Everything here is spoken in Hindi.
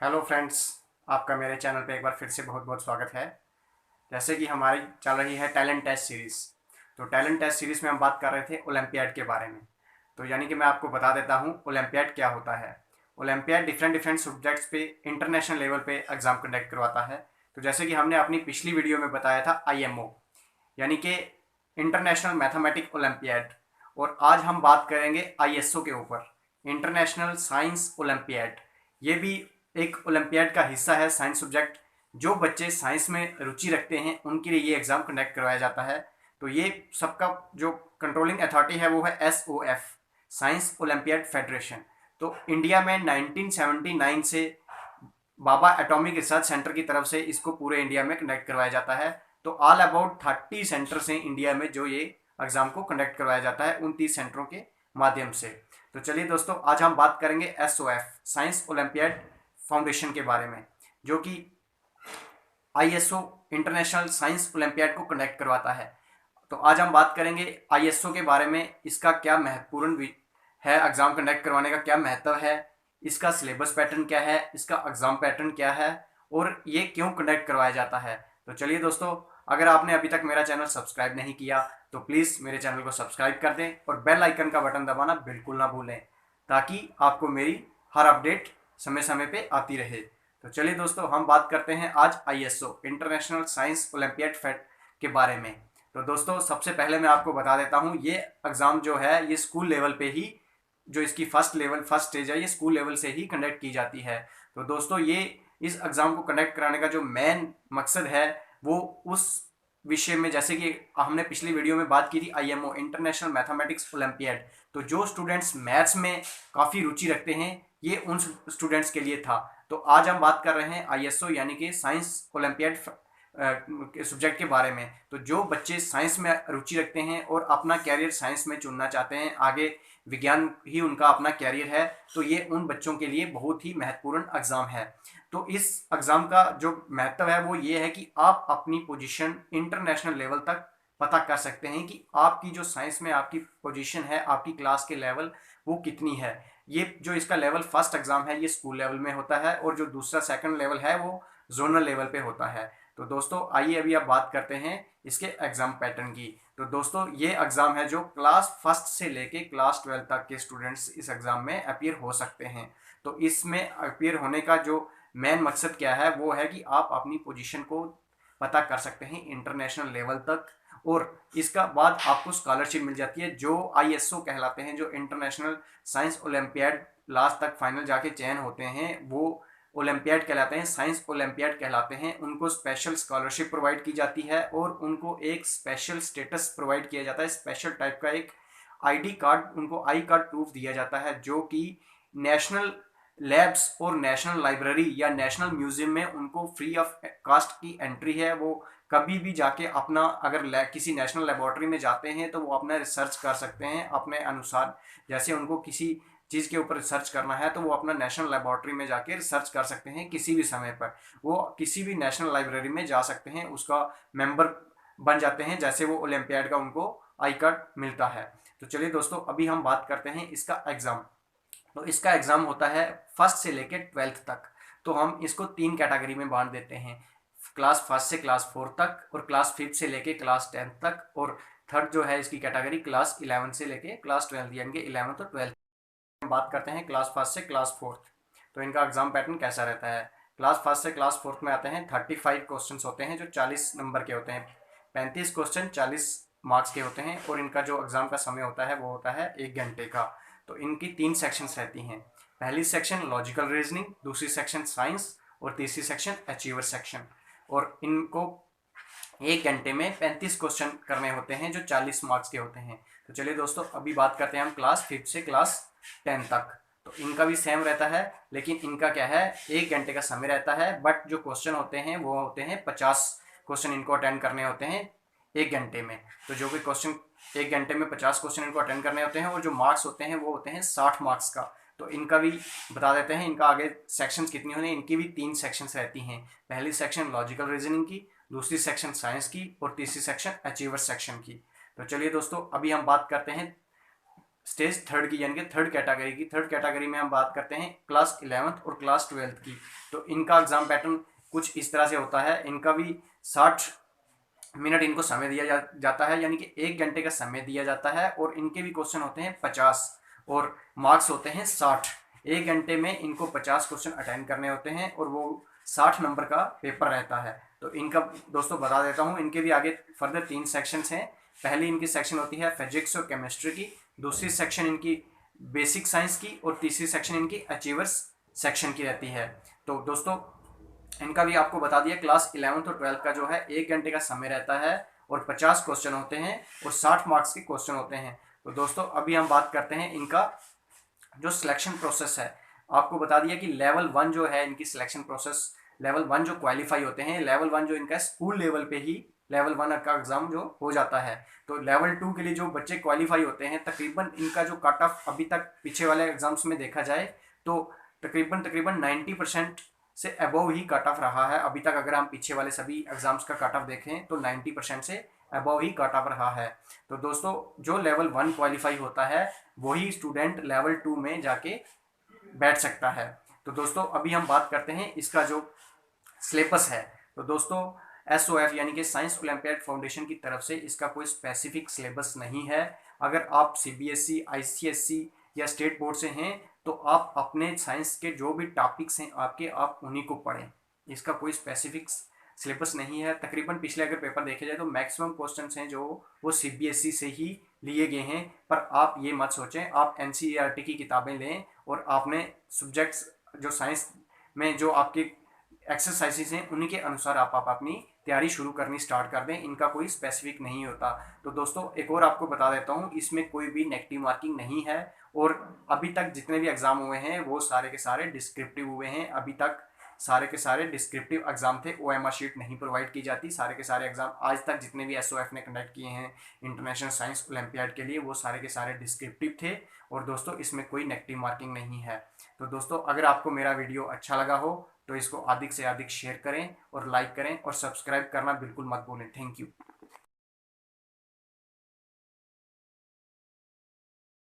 हेलो फ्रेंड्स, आपका मेरे चैनल पे एक बार फिर से बहुत बहुत स्वागत है। जैसे कि हमारी चल रही है टैलेंट टेस्ट सीरीज़। तो टैलेंट टेस्ट सीरीज़ में हम बात कर रहे थे ओलंपियाड के बारे में। तो यानी कि मैं आपको बता देता हूँ ओलंपियाड क्या होता है। ओलंपियाड डिफरेंट डिफरेंट सब्जेक्ट्स पे इंटरनेशनल लेवल पे एग्ज़ाम कंडक्ट करवाता है। तो जैसे कि हमने अपनी पिछली वीडियो में बताया था आईएमओ, यानी कि इंटरनेशनल मैथमेटिक ओलंपियाड। और आज हम बात करेंगे आईएसओ के ऊपर, इंटरनेशनल साइंस ओलंपियाड। ये भी एक ओलंपियाड का हिस्सा है, साइंस सब्जेक्ट। जो बच्चे साइंस में रुचि रखते हैं उनके लिए ये एग्ज़ाम कंडक्ट करवाया जाता है। तो ये सबका जो कंट्रोलिंग अथॉरिटी है वो है SOF, साइंस ओलंपियाड फेडरेशन। तो इंडिया में 1979 से बाबा एटॉमिक रिसर्च सेंटर की तरफ से इसको पूरे इंडिया में कंडक्ट करवाया जाता है। तो ऑल अबाउट 30 सेंटर से इंडिया में जो ये एग्ज़ाम को कंडक्ट करवाया जाता है 29 सेंटरों के माध्यम से। तो चलिए दोस्तों, आज हम बात करेंगे SOF, साइंस ओलंपियाड फाउंडेशन के बारे में, जो कि आईएसओ इंटरनेशनल साइंस ओलंपियाड को कंडक्ट करवाता है। तो आज हम बात करेंगे आईएसओ के बारे में, इसका क्या महत्वपूर्ण है, एग्ज़ाम कंडक्ट करवाने का क्या महत्व है, इसका सिलेबस पैटर्न क्या है, इसका एग्ज़ाम पैटर्न क्या है और ये क्यों कंडक्ट करवाया जाता है। तो चलिए दोस्तों, अगर आपने अभी तक मेरा चैनल सब्सक्राइब नहीं किया तो प्लीज़ मेरे चैनल को सब्सक्राइब कर दें और बेल आइकन का बटन दबाना बिल्कुल ना भूलें, ताकि आपको मेरी हर अपडेट समय समय पे आती रहे। तो चलिए दोस्तों, हम बात करते हैं आज आईएसओ इंटरनेशनल साइंस ओलंपियाड फेड के बारे में। तो दोस्तों, सबसे पहले मैं आपको बता देता हूँ, ये एग्ज़ाम जो है ये स्कूल लेवल पे ही, जो इसकी फर्स्ट स्टेज है, ये स्कूल लेवल से ही कंडक्ट की जाती है। तो दोस्तों, ये इस एग्ज़ाम को कंडक्ट कराने का जो मेन मकसद है वो उस विषय में, जैसे कि हमने पिछली वीडियो में बात की थी आईएमओ इंटरनेशनल मैथमेटिक्स ओलंपियाड। तो जो स्टूडेंट्स मैथ्स में काफ़ी रुचि रखते हैं ये उन स्टूडेंट्स के लिए था। तो आज हम बात कर रहे हैं आईएसओ यानी कि साइंस ओलंपियाड सब्जेक्ट के बारे में। तो जो बच्चे साइंस में रुचि रखते हैं और अपना कैरियर साइंस में चुनना चाहते हैं, आगे विज्ञान ही उनका अपना कैरियर है, तो ये उन बच्चों के लिए बहुत ही महत्वपूर्ण एग्ज़ाम है। तो इस एग्ज़ाम का जो महत्व है वो ये है कि आप अपनी पोजीशन इंटरनेशनल लेवल तक पता कर सकते हैं कि आपकी जो साइंस में आपकी पोजीशन है, आपकी क्लास के लेवल वो कितनी है। ये जो इसका लेवल फर्स्ट एग्ज़ाम है ये स्कूल लेवल में होता है और जो दूसरा सेकंड लेवल है वो जोनल लेवल पे होता है। तो दोस्तों, आइए अभी आप बात करते हैं इसके एग्ज़ाम पैटर्न की। तो दोस्तों, ये एग्ज़ाम है जो क्लास फर्स्ट से लेके क्लास 12 तक के स्टूडेंट्स इस एग्ज़ाम में अपीयर हो सकते हैं। तो इसमें अपीयर होने का जो मेन मकसद क्या है वो है कि आप अपनी पोजीशन को पता कर सकते हैं इंटरनेशनल लेवल तक, और इसका बाद आपको स्कॉलरशिप मिल जाती है जो आईएसओ कहलाते हैं, जो इंटरनेशनल साइंस ओलंपियाड लास्ट तक फाइनल जाके चयन होते हैं वो ओलंपियाड कहलाते हैं, साइंस ओलंपियाड कहलाते हैं। उनको स्पेशल स्कॉलरशिप प्रोवाइड की जाती है और उनको एक स्पेशल स्टेटस प्रोवाइड किया जाता है, स्पेशल टाइप का एक आईडी कार्ड, उनको आई कार्ड प्रूफ दिया जाता है, जो कि नेशनल लैब्स और नेशनल लाइब्रेरी या नेशनल म्यूजियम में उनको फ्री ऑफ कास्ट की एंट्री है। वो कभी भी जाके अपना, अगर किसी नेशनल लेबोरेटरी में जाते हैं तो वो अपना रिसर्च कर सकते हैं अपने अनुसार। जैसे उनको किसी चीज़ के ऊपर रिसर्च करना है तो वो अपना नेशनल लेबोरेटरी में जाके रिसर्च कर सकते हैं किसी भी समय पर। वो किसी भी नेशनल लाइब्रेरी में जा सकते हैं, उसका मेंबर बन जाते हैं, जैसे वो ओलंपियाड का उनको आई कार्ड मिलता है। तो चलिए दोस्तों, अभी हम बात करते हैं इसका एग्ज़ाम। तो इसका एग्ज़ाम होता है फर्स्ट से लेकर 12th तक। तो हम इसको 3 कैटेगरी में बांट देते हैं, क्लास फर्स्ट से क्लास 4 तक, और क्लास 5 से लेके क्लास 10 तक, और थर्ड जो है इसकी कैटेगरी क्लास 11 से लेके क्लास 12 यानी कि 11th और 12th। हम बात करते हैं क्लास फर्स्ट से क्लास 4th। तो इनका एग्ज़ाम पैटर्न कैसा रहता है। क्लास फर्स्ट से क्लास 4th में आते हैं 35 क्वेश्चन होते हैं जो 40 नंबर के होते हैं। 35 क्वेश्चन 40 मार्क्स के होते हैं और इनका जो एग्ज़ाम का समय होता है वो होता है 1 घंटे का। तो इनकी 3 सेक्शंस रहती हैं। पहली सेक्शन लॉजिकल रीजनिंग, दूसरी सेक्शन साइंस और तीसरी सेक्शन अचीवर सेक्शन। और इनको 1 घंटे में 35 क्वेश्चन करने होते हैं जो 40 मार्क्स के होते हैं। तो चलिए दोस्तों, अभी बात करते हैं हम क्लास 5 से क्लास 10 तक। तो इनका भी सेम रहता है, लेकिन इनका क्या है, 1 घंटे का समय रहता है, बट जो क्वेश्चन होते हैं वो होते हैं 50 क्वेश्चन इनको अटेंड करने होते हैं 1 घंटे में। तो जो भी क्वेश्चन 1 घंटे में 50 क्वेश्चन इनको अटेंड करने होते हैं और जो मार्क्स होते हैं वो होते हैं 60 मार्क्स का। तो इनका भी बता देते हैं, इनका आगे सेक्शंस कितनी होने, इनकी भी 3 सेक्शंस रहती हैं। पहली सेक्शन लॉजिकल रीजनिंग की, दूसरी सेक्शन साइंस की और तीसरी सेक्शन अचीवर सेक्शन की। तो चलिए दोस्तों, अभी हम बात करते हैं स्टेज थर्ड की, यानी कि थर्ड कैटेगरी की। थर्ड कैटेगरी में हम बात करते हैं क्लास 11th और क्लास 12th की। तो इनका एग्जाम पैटर्न कुछ इस तरह से होता है। इनका भी 60 मिनट इनको समय दिया जाता है, यानी कि 1 घंटे का समय दिया जाता है। और इनके भी क्वेश्चन होते हैं 50 और मार्क्स होते हैं 60। 1 घंटे में इनको 50 क्वेश्चन अटेंड करने होते हैं और वो 60 नंबर का पेपर रहता है। तो इनका दोस्तों बता देता हूँ, इनके भी आगे फर्दर 3 सेक्शंस हैं। पहली इनकी सेक्शन होती है फिजिक्स और केमिस्ट्री की, दूसरी सेक्शन इनकी बेसिक साइंस की, और तीसरी सेक्शन इनकी अचीवर्स सेक्शन की रहती है। तो दोस्तों इनका भी आपको बता दिया, क्लास 11th और 12th का जो है 1 घंटे का समय रहता है और 50 क्वेश्चन होते हैं और 60 मार्क्स के क्वेश्चन होते हैं। तो दोस्तों अभी हम बात करते हैं इनका जो सिलेक्शन प्रोसेस है। आपको बता दिया कि लेवल 1 जो है इनकी सिलेक्शन प्रोसेस, लेवल 1 जो क्वालिफाई होते हैं, लेवल 1 जो इनका स्कूल लेवल पे ही लेवल 1 का एग्जाम जो हो जाता है। तो लेवल 2 के लिए जो बच्चे क्वालिफाई होते हैं, तकरीबन इनका जो कट ऑफ अभी तक पीछे वाले एग्जाम्स में देखा जाए तो तकरीबन 90% से अबव ही कट ऑफ रहा है अभी तक। अगर हम पीछे वाले सभी एग्जाम्स का कट ऑफ देखें तो 90% से अबव ही कट ऑफ रहा है। तो दोस्तों जो लेवल 1 क्वालिफाई होता है वही स्टूडेंट लेवल 2 में जाके बैठ सकता है। तो दोस्तों अभी हम बात करते हैं इसका जो सिलेबस है। तो दोस्तों SOF यानी कि साइंस ओलंपियाड फाउंडेशन की तरफ से इसका कोई स्पेसिफिक सिलेबस नहीं है। अगर आप CBSE, ICSE या स्टेट बोर्ड से हैं तो आप अपने साइंस के जो भी टॉपिक्स हैं आपके, आप उन्हीं को पढ़ें। इसका कोई स्पेसिफिक सिलेबस नहीं है। तकरीबन पिछले अगर पेपर देखे जाए तो मैक्सिमम क्वेश्चंस हैं जो वो CBSE से ही लिए गए हैं। पर आप ये मत सोचें, आप NCERT की किताबें लें और आपने सब्जेक्ट्स जो साइंस में जो आपके एक्सरसाइजेस हैं उन्हीं के अनुसार आप अपनी तैयारी शुरू करनी स्टार्ट कर दें। इनका कोई स्पेसिफिक नहीं होता। तो दोस्तों एक और आपको बता देता हूँ, इसमें कोई भी नेगेटिव मार्किंग नहीं है। और अभी तक जितने भी एग्जाम हुए हैं वो सारे के सारे डिस्क्रिप्टिव हुए हैं। अभी तक सारे के सारे डिस्क्रिप्टिव एग्जाम थे, OMR शीट नहीं प्रोवाइड की जाती। सारे के सारे एग्जाम आज तक जितने भी SOF ने कंडक्ट किए हैं इंटरनेशनल साइंस ओलंपियाड के लिए, वो सारे के सारे डिस्क्रिप्टिव थे। और दोस्तों इसमें कोई नेगेटिव मार्किंग नहीं है। तो दोस्तों अगर आपको मेरा वीडियो अच्छा लगा हो तो इसको अधिक से अधिक शेयर करें और लाइक करें और सब्सक्राइब करना बिल्कुल मत भूलें। Thank you.